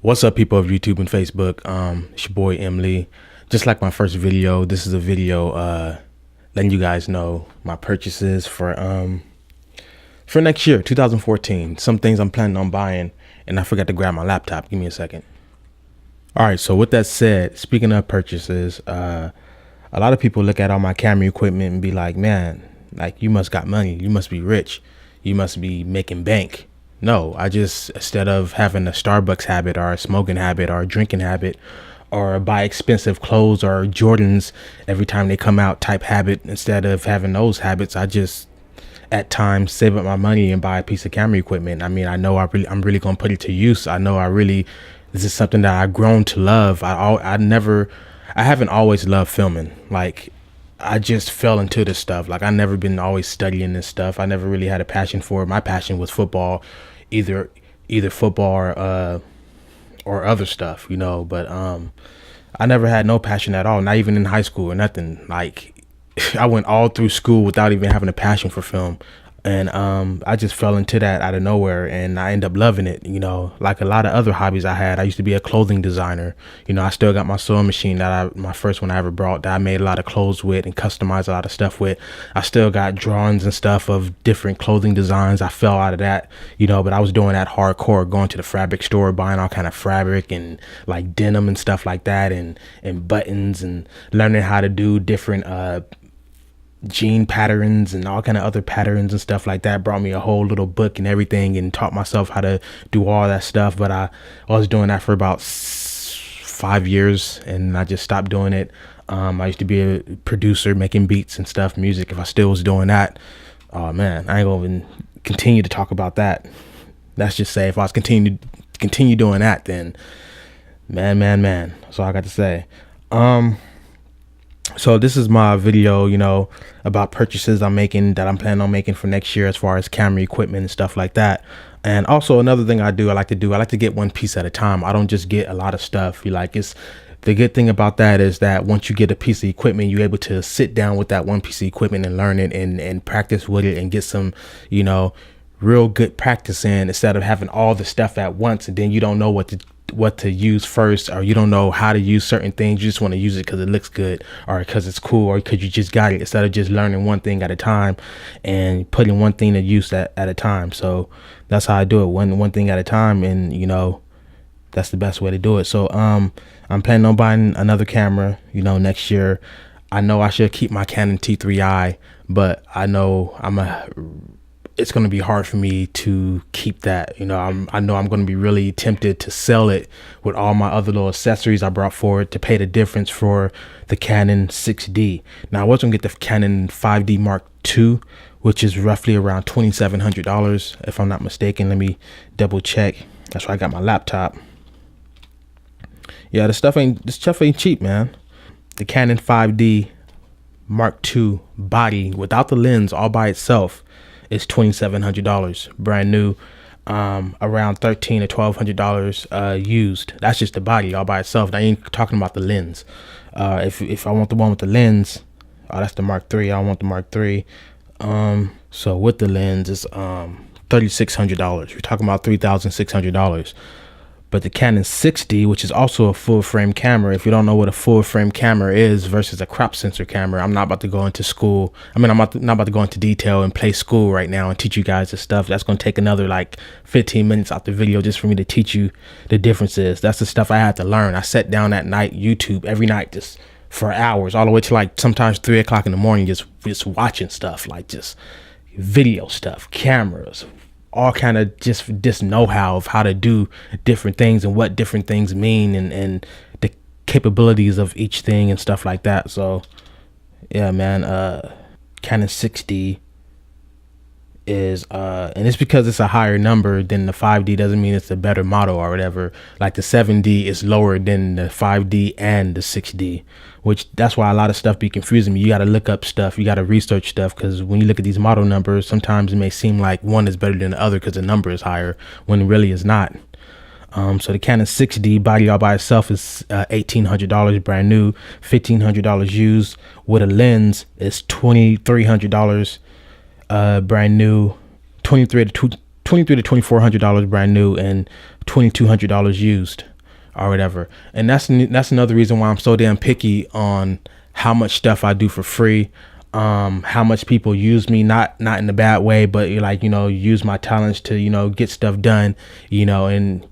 What's up, people of YouTube and Facebook? It's your boy Emily. Just like my first video, this is a video letting you guys know my purchases for next year, 2014. Some things I'm planning on buying, and I forgot to grab my laptop. Give me a second. All right, so with that said, speaking of purchases, a lot of people look at all my camera equipment and be like, man, like, you must got money, you must be rich, you must be making bank. No, I just, instead of having a Starbucks habit or a smoking habit or a drinking habit or buy expensive clothes or Jordans every time they come out type habit, instead of having those habits, I just at times save up my money and buy a piece of camera equipment. I mean, I know I'm really gonna put it to use. I know this is something that I've grown to love. I haven't always loved filming. Like, I just fell into this stuff. Like, I never been always studying this stuff. I never really had a passion for it. My passion was football, either football or other stuff, you know. But I never had no passion at all, not even in high school or nothing. Like, I went all through school without even having a passion for film. And I just fell into that out of nowhere, and I ended up loving it. You know, like a lot of other hobbies I had. I used to be a clothing designer. You know, I still got my sewing machine my first one I ever brought, that I made a lot of clothes with and customized a lot of stuff with. I still got drawings and stuff of different clothing designs. I fell out of that, you know, but I was doing that hardcore, going to the fabric store, buying all kind of fabric and like denim and stuff like that, and buttons, and learning how to do different jean patterns and all kind of other patterns and stuff like that. Brought me a whole little book and everything, and taught myself how to do all that stuff. But I was doing that for about 5 years, and I just stopped doing it. I used to be a producer, making beats and stuff, music. If I still was doing that, oh man, I ain't gonna even continue to talk about that. Let's just say if I was continue doing that, then man, that's all I got to say. So this is my video, you know, about purchases I'm making, that I'm planning on making for next year, as far as camera equipment and stuff like that. And also another thing I like to get one piece at a time. I don't just get a lot of stuff. The good thing about that is that once you get a piece of equipment, you're able to sit down with that one piece of equipment and learn it and practice with it and get some, you know, real good practice in, instead of having all the stuff at once and then you don't know what to use first, or you don't know how to use certain things. You just want to use it because it looks good, or because it's cool, or because you just got it, instead of just learning one thing at a time and putting one thing to use at a time. So that's how I do it, one thing at a time, and you know, that's the best way to do it. So I'm planning on buying another camera, you know, next year. I know I should keep my Canon T3i, but I know it's going to be hard for me to keep that. You know, I know I'm going to be really tempted to sell it with all my other little accessories I brought for it, to pay the difference for the Canon 6D. Now, I was going to get the Canon 5D Mark II, which is roughly around $2,700, if I'm not mistaken. Let me double check. That's why I got my laptop. Yeah, this stuff ain't cheap, man. The Canon 5D Mark II body without the lens, all by itself, is $2,700 brand new, around $1,300 to $1,200 used. That's just the body all by itself. I ain't talking about the lens. If I want the one with the lens, that's the Mark III. I don't want the Mark III. So with the lens is $3,600. You're talking about $3,600. But the Canon 6D, which is also a full frame camera, if you don't know what a full frame camera is versus a crop sensor camera, I'm not about to go into school. I'm not about to go into detail and play school right now and teach you guys this stuff. That's going to take another like 15 minutes out the video just for me to teach you the differences. That's the stuff I had to learn. I sat down at night, YouTube every night, just for hours, all the way to like sometimes 3 o'clock in the morning, just watching stuff, like just video stuff, cameras, all kind of just know-how of how to do different things and what different things mean, and the capabilities of each thing and stuff like that. So yeah, man, Canon 6D is and it's because it's a higher number than the 5D doesn't mean it's a better model or whatever. Like the 7D is lower than the 5D and the 6D, which that's why a lot of stuff be confusing me. You got to look up stuff, you got to research stuff, because when you look at these model numbers, sometimes it may seem like one is better than the other because the number is higher, when it really is not. So the Canon 6D body all by itself is $1,800 brand new, $1,500 used. With a lens is $2,300 brand new, $2,300 to $2,400 brand new, and $2,200 used. or whatever. And that's another reason why I'm so damn picky on how much stuff I do for free. How much people use me, not in a bad way, but like, use my talents to, get stuff done, and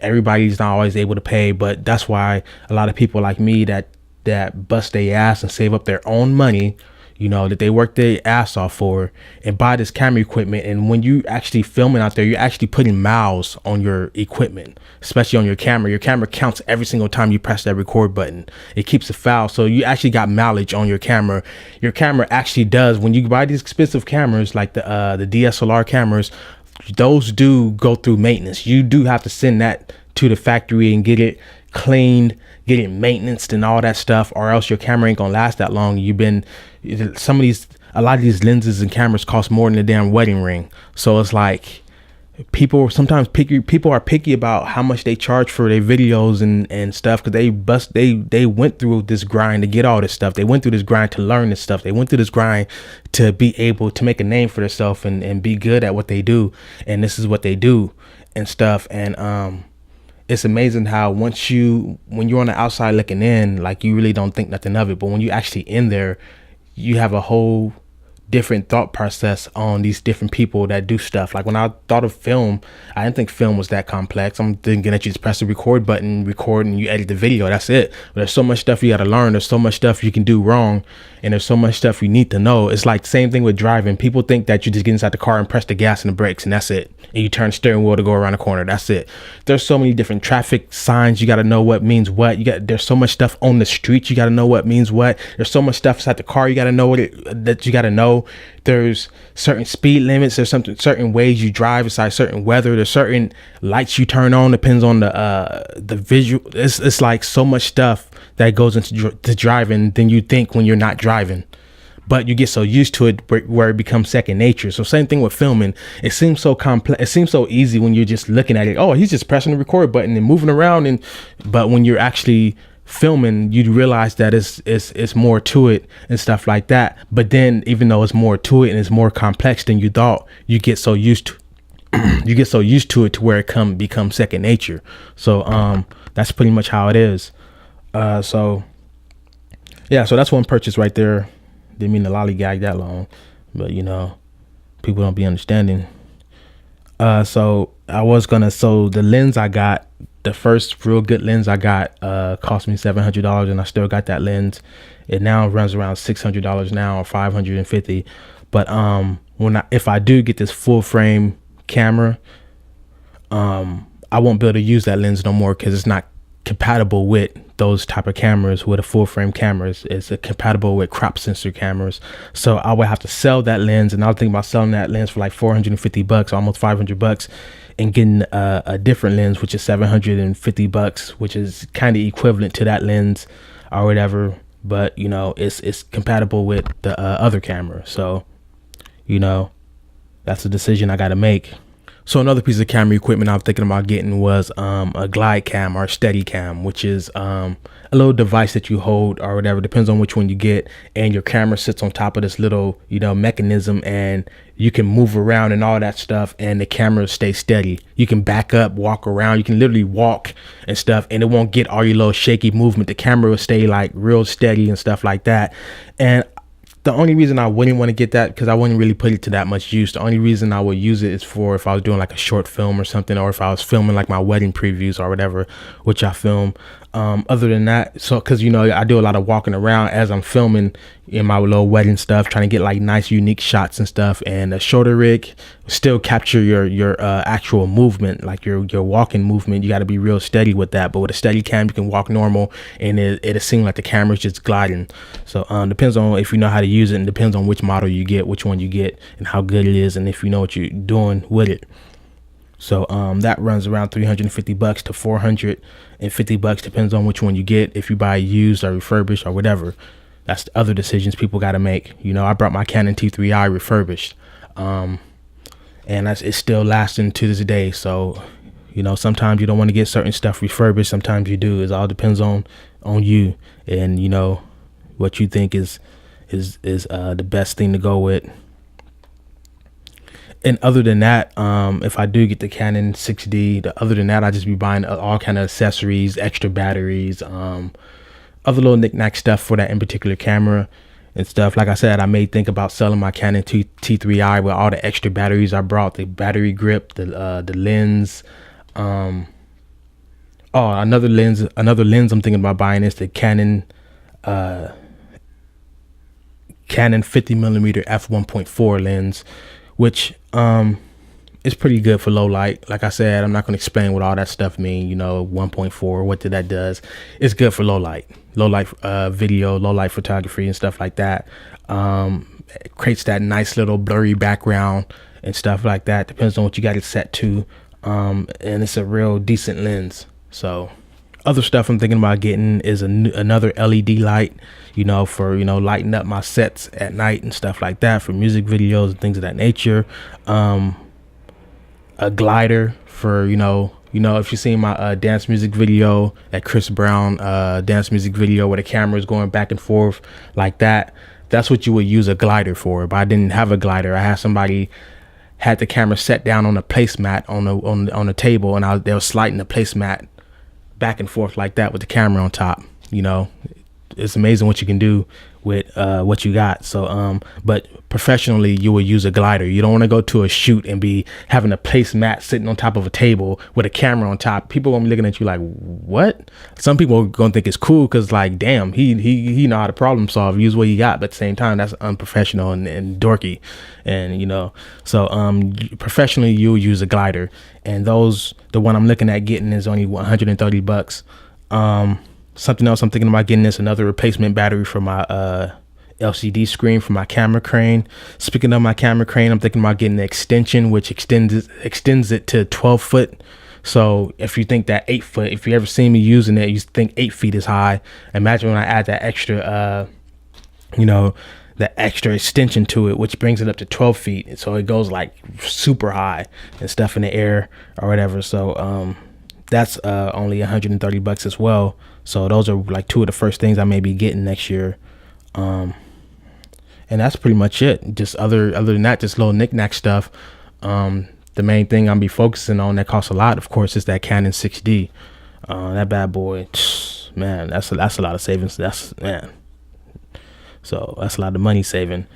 everybody's not always able to pay. But that's why a lot of people like me that bust their ass and save up their own money, that they work their ass off for, and buy this camera equipment. And when you actually filming out there, you're actually putting miles on your equipment, especially on your camera. Your camera counts every single time you press that record button. It keeps a file. So you actually got mileage on your camera. Your camera actually does, when you buy these expensive cameras, like the DSLR cameras, those do go through maintenance. You do have to send that to the factory and get it cleaned, get it maintenance and all that stuff, or else your camera ain't gonna last that long. A lot of these lenses and cameras cost more than a damn wedding ring. So it's like people are picky about how much they charge for their videos and stuff, because they went through this grind to get all this stuff. They went through this grind to learn this stuff. They went through this grind to be able to make a name for themselves and be good at what they do. And this is what they do and stuff. And it's amazing how when you're on the outside looking in, like, you really don't think nothing of it, but when you actually in there, you have a whole different thought process on these different people that do stuff. Like, when I thought of film, I didn't think film was that complex. I'm thinking that you just press the record button, record, and you edit the video. That's it. But there's so much stuff you got to learn. There's so much stuff you can do wrong, and there's so much stuff you need to know. It's like the same thing with driving. People think that you just get inside the car and press the gas and the brakes, and that's it. And you turn the steering wheel to go around the corner. That's it. There's so many different traffic signs. You got to know what means what. There's so much stuff on the street. You got to know what means what. There's so much stuff inside the car. You got to know that you got to know. There's certain speed limits. There's certain ways you drive inside certain weather. There's certain lights you turn on. Depends on the visual. It's like so much stuff that goes into driving than you think when you're not driving. But you get so used to it where it becomes second nature. So same thing with filming. It seems so complex. It seems so easy when you're just looking at it. Oh, he's just pressing the record button and moving around. But when you're actually filming, you realize that it's more to it and stuff like that. But then, even though it's more to it and it's more complex than you thought, you get so used to it to where it becomes second nature. So that's pretty much how it is. So that's one purchase right there. Didn't mean to lollygag that long, but people don't be understanding. So the lens I got, the first real good lens I got, cost me $700, and I still got that lens. It now runs around $600 now, or $550. But if I do get this full frame camera, I won't be able to use that lens no more, because it's not compatible with those type of cameras. With a full frame cameras, it's compatible with crop sensor cameras. So I would have to sell that lens, and I was thinking about selling that lens for like $450, almost $500, and getting a different lens, which is $750, which is kind of equivalent to that lens or whatever. But it's compatible with the other camera. So that's a decision I got to make. So another piece of camera equipment I'm thinking about getting was a glide cam or steady cam, which is a little device that you hold or whatever, depends on which one you get, and your camera sits on top of this little mechanism, and you can move around and all that stuff, and the camera stays steady. You can back up, walk around, you can literally walk and stuff, and it won't get all your little shaky movement. The camera will stay like real steady and stuff like that. And the only reason I wouldn't want to get that, because I wouldn't really put it to that much use. The only reason I would use it is for if I was doing like a short film or something, or if I was filming like my wedding previews or whatever, which I film. Other than that, so because I do a lot of walking around as I'm filming in my little wedding stuff, trying to get like nice unique shots and stuff. And a shoulder rig still capture your actual movement, like your walking movement. You got to be real steady with that. But with a steady cam, you can walk normal, and it'll seem like the camera's just gliding. So depends on if you know how to use it, and depends on which model you get, which one you get, and how good it is, and if you know what you're doing with it. So that runs around $350 to $450, depends on which one you get, if you buy used or refurbished or whatever. That's the other decisions people got to make. I brought my Canon T3i refurbished, and it's still lasting to this day. So sometimes you don't want to get certain stuff refurbished, sometimes you do. It all depends on you, and what you think is the best thing to go with. And other than that, if I do get the Canon 6D, other than that, I just be buying all kind of accessories, extra batteries, other little knick-knack stuff for that in particular camera and stuff. Like I said, I may think about selling my Canon T3i with all the extra batteries I brought, the battery grip, the lens. Oh, another lens I'm thinking about buying is the Canon 50mm f1.4 lens, which is pretty good for low light. Like I said, I'm not going to explain what all that stuff mean, 1.4, what that does. It's good for low light video, low light photography and stuff like that. It creates that nice little blurry background and stuff like that. Depends on what you got it set to. And it's a real decent lens. So other stuff I'm thinking about getting is another LED light, for, lighting up my sets at night and stuff like that for music videos and things of that nature. A glider for, if you seen my dance music video, that Chris Brown dance music video where the camera is going back and forth like that, that's what you would use a glider for. But I didn't have a glider. I had somebody had the camera set down on a placemat on the table, and they were sliding the placemat back and forth like that with the camera on top. It's amazing what you can do with what you got. So but professionally, you would use a glider. You don't want to go to a shoot and be having a placemat sitting on top of a table with a camera on top. People gonna be looking at you like, what? Some people are gonna think it's cool because, like, damn, he know how to problem solve, use what he got. But at the same time, that's unprofessional and dorky. And so professionally, you'll use a glider. And the one I'm looking at getting is only $130. Something else I'm thinking about getting is another replacement battery for my LCD screen for my camera crane. Speaking of my camera crane, I'm thinking about getting the extension, which extends it to 12 foot. So if you think that 8 foot, if you ever seen me using it, you think 8 feet is high. Imagine when I add that extra, the extra extension to it, which brings it up to 12 feet. So it goes like super high and stuff in the air or whatever. So that's only $130 as well. So those are like two of the first things I may be getting next year. And that's pretty much it. Just other than that, just little knick-knack stuff. The main thing I'm be focusing on that costs a lot, of course, is that Canon 6D. That bad boy, man, that's a lot of savings. So that's a lot of money saving.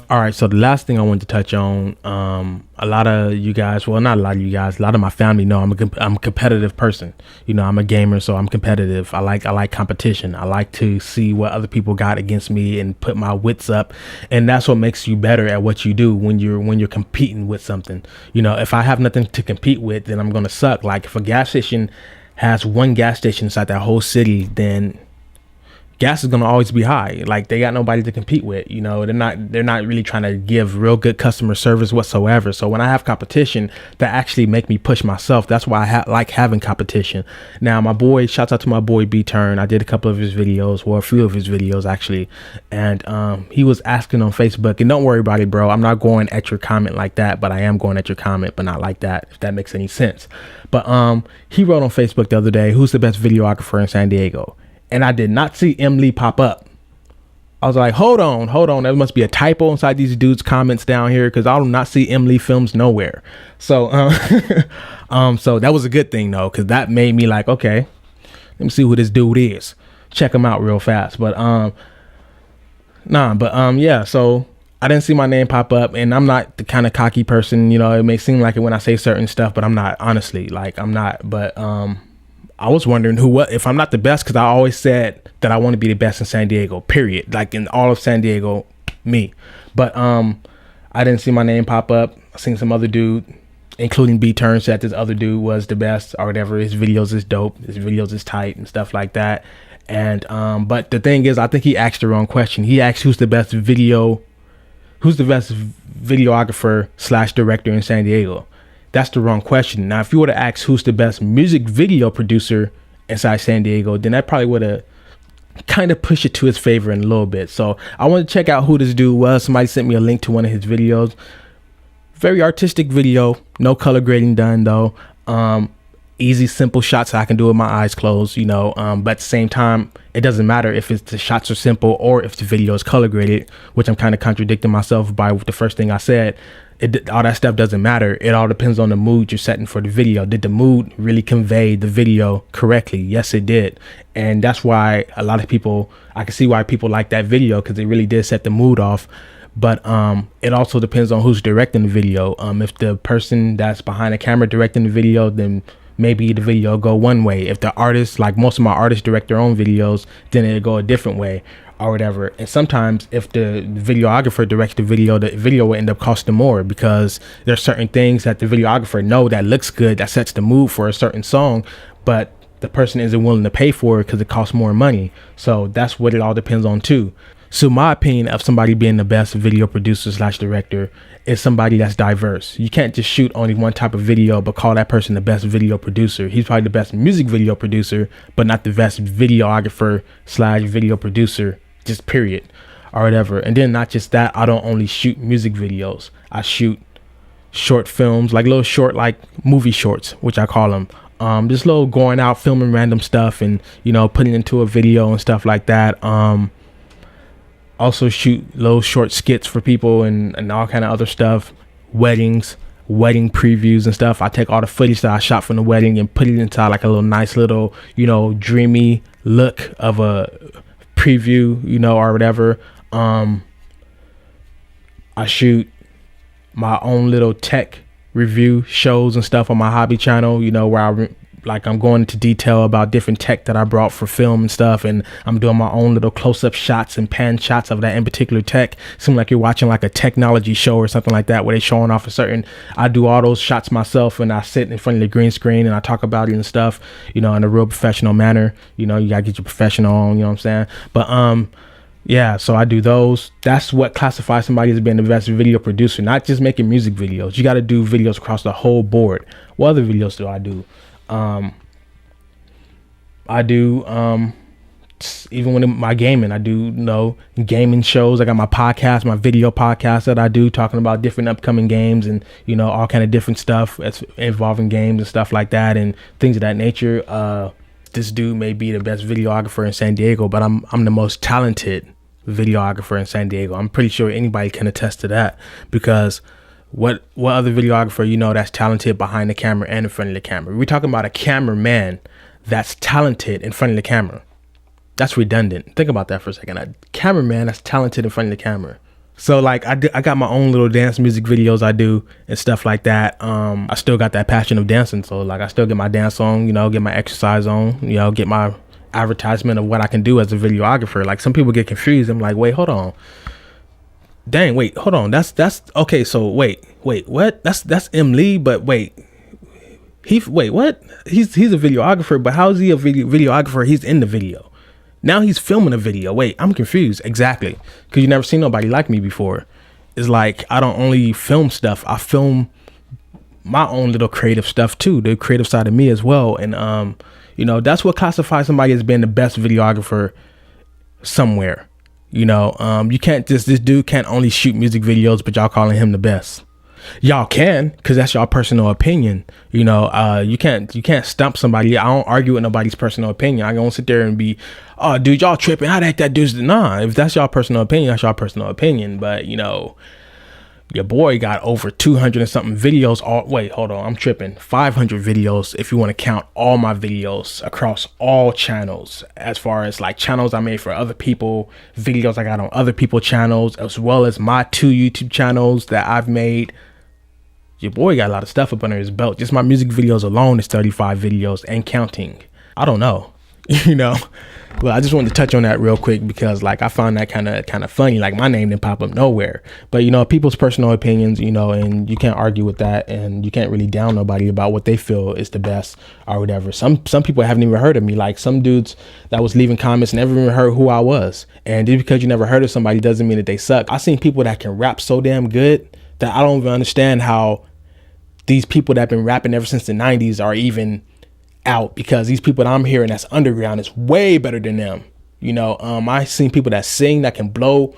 All right, so the last thing I wanted to touch on, a lot of you guys, well, not a lot of you guys, a lot of my family know I'm a competitive person. I'm a gamer, so I'm competitive. I like competition. I like to see what other people got against me and put my wits up, and that's what makes you better at what you do when you're competing with something. If I have nothing to compete with, then I'm gonna suck. Like if a gas station has one gas station inside that whole city, then gas is gonna always be high. Like they got nobody to compete with. They're not really trying to give real good customer service whatsoever. So when I have competition, that actually make me push myself. That's why I like having competition. Now my boy, shouts out to my boy B-Turn. I did a couple of his videos, well, a few of his videos actually, and he was asking on Facebook. And don't worry about it, bro. I'm not going at your comment like that, but I am going at your comment, but not like that. If that makes any sense. But he wrote on Facebook the other day, "Who's the best videographer in San Diego?" And I did not see Emily pop up. I was like, hold on. There must be a typo inside these dudes' comments down here because I do not see Emily films nowhere. So, so that was a good thing though, because that made me like, okay, let me see who this dude is. Check him out real fast. But yeah. So I didn't see my name pop up, and I'm not the kind of cocky person. It may seem like it when I say certain stuff, but I'm not. Honestly, like I'm not. But I was wondering if I'm not the best, because I always said that I want to be the best in San Diego, period. Like in all of San Diego, me. But I didn't see my name pop up. I seen some other dude, including B-Turn, said this other dude was the best or whatever. His videos is dope. His videos is tight and stuff like that. And but the thing is, I think he asked the wrong question. He asked who's the best videographer / director in San Diego. That's the wrong question. Now, if you would have asked who's the best music video producer inside San Diego, then that probably would have kind of pushed it to his favor in a little bit. So I wanted to check out who this dude was. Somebody sent me a link to one of his videos. Very artistic video. No color grading done though. Easy, simple shots I can do with my eyes closed, but at the same time, it doesn't matter if the shots are simple or if the video is color graded, which I'm kind of contradicting myself by the first thing I said. all that stuff doesn't matter. It all depends on the mood you're setting for the video. Did the mood really convey the video correctly? Yes, it did. And that's why a lot of people, I can see why people like that video, because it really did set the mood off. But it also depends on who's directing the video. If the person that's behind the camera directing the video, then maybe the video go one way. If the artist, like most of my artists direct their own videos, then it'll go a different way or whatever. And sometimes if the videographer directs the video will end up costing more, because there's certain things that the videographer know that looks good, that sets the mood for a certain song, but the person isn't willing to pay for it because it costs more money. So that's what it all depends on too. So my opinion of somebody being the best video producer / director is somebody that's diverse. You can't just shoot only one type of video but call that person the best video producer. He's probably the best music video producer, but not the best videographer / video producer, just period, or whatever. And then not just that, I don't only shoot music videos. I shoot short films, like little short, like movie shorts, which I call them. Just little going out filming random stuff and, you know, putting into a video and stuff like that. Also shoot little short skits for people and all kind of other stuff. Weddings, wedding previews and stuff. I take all the footage that I shot from the wedding and put it into like a little nice little, you know, dreamy look of a preview, you know, or whatever. I shoot my own little tech review shows and stuff on my hobby channel, you know, where I'm going into detail about different tech that I brought for film and stuff, and I'm doing my own little close-up shots and pan shots of that in particular tech. Seems like you're watching like a technology show or something like that, where they're showing off a certain, I do all those shots myself, and I sit in front of the green screen and I talk about it and stuff, you know, in a real professional manner. You know, you gotta get your professional on, you know what I'm saying? But yeah, so I do those. That's what classifies somebody as being the best video producer, not just making music videos. You got to do videos across the whole board. What other videos do I do? Even when my gaming, I do, you know, gaming shows. I got my podcast, my video podcast that I do, talking about different upcoming games and, you know, all kind of different stuff that's involving games and stuff like that and things of that nature. This dude may be the best videographer in San Diego, but I'm the most talented videographer in San Diego. I'm pretty sure anybody can attest to that, because what other videographer you know that's talented behind the camera and in front of the camera? We're talking about a cameraman that's talented in front of the camera. That's redundant. Think about that for a second. A cameraman that's talented in front of the camera. So like I got my own little dance music videos I do and stuff like that. I still got that passion of dancing. So like I still get my dance on, you know, get my exercise on, you know, get my advertisement of what I can do as a videographer. Like some people get confused. I'm like, wait, hold on. Dang, wait, hold on. That's okay. So wait, what? That's M. Lee, but wait, what? He's a videographer, but how is he a videographer? He's in the video. Now he's filming a video. Wait, I'm confused. Exactly. Because you never seen nobody like me before. It's like, I don't only film stuff. I film my own little creative stuff too. The creative side of me as well. And, you know, that's what classifies somebody as being the best videographer somewhere. You know, you can't this dude can't only shoot music videos, but y'all calling him the best. Y'all can, because that's y'all personal opinion. You know, you can't stump somebody. I don't argue with nobody's personal opinion. I don't sit there and be, oh, dude, y'all tripping. How the heck that dude's? Nah, if that's y'all personal opinion, that's y'all personal opinion. But, you know, your boy got over 200 and something videos. Wait, hold on. I'm tripping. 500 videos if you want to count all my videos across all channels, as far as like channels I made for other people, videos I got on other people's channels, as well as my 2 YouTube channels that I've made. Your boy got a lot of stuff up under his belt. Just my music videos alone is 35 videos and counting. I don't know, you know, but I just wanted to touch on that real quick because like I found that kind of funny. Like my name didn't pop up nowhere, but you know, people's personal opinions, you know, and you can't argue with that, and you can't really down nobody about what they feel is the best or whatever. Some people haven't even heard of me. Like some dudes that was leaving comments never even heard who I was. And just because you never heard of somebody doesn't mean that they suck. I've seen people that can rap so damn good that I don't even understand how these people that have been rapping ever since the 90s are even out, because these people that I'm hearing that's underground is way better than them. You know, I seen people that sing that can blow,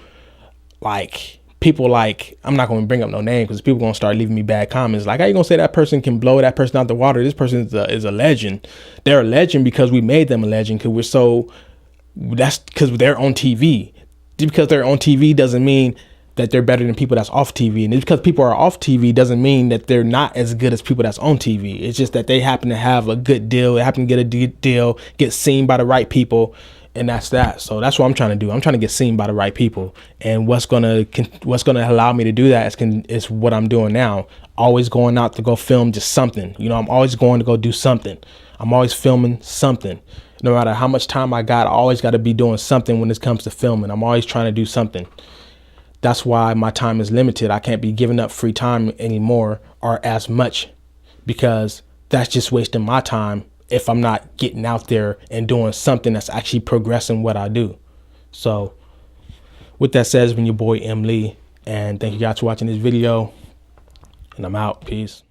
like people like, I'm not going to bring up no name because people going to start leaving me bad comments. Like, how you going to say that person can blow that person out the water? This person is a legend. They're a legend because we made them a legend, that's because they're on TV. Just because they're on TV doesn't mean that they're better than people that's off TV. And it's because people are off TV doesn't mean that they're not as good as people that's on TV. It's just that they happen to have a good deal. They happen to get a good deal, get seen by the right people. And that's that. So that's what I'm trying to do. I'm trying to get seen by the right people. And what's gonna allow me to do that is what I'm doing now. Always going out to go film just something. You know, I'm always going to go do something. I'm always filming something. No matter how much time I got, I always got to be doing something when it comes to filming. I'm always trying to do something. That's why my time is limited. I can't be giving up free time anymore or as much, because that's just wasting my time if I'm not getting out there and doing something that's actually progressing what I do. So with that said, it's been your boy M. Lee, and thank you guys for watching this video, and I'm out. Peace.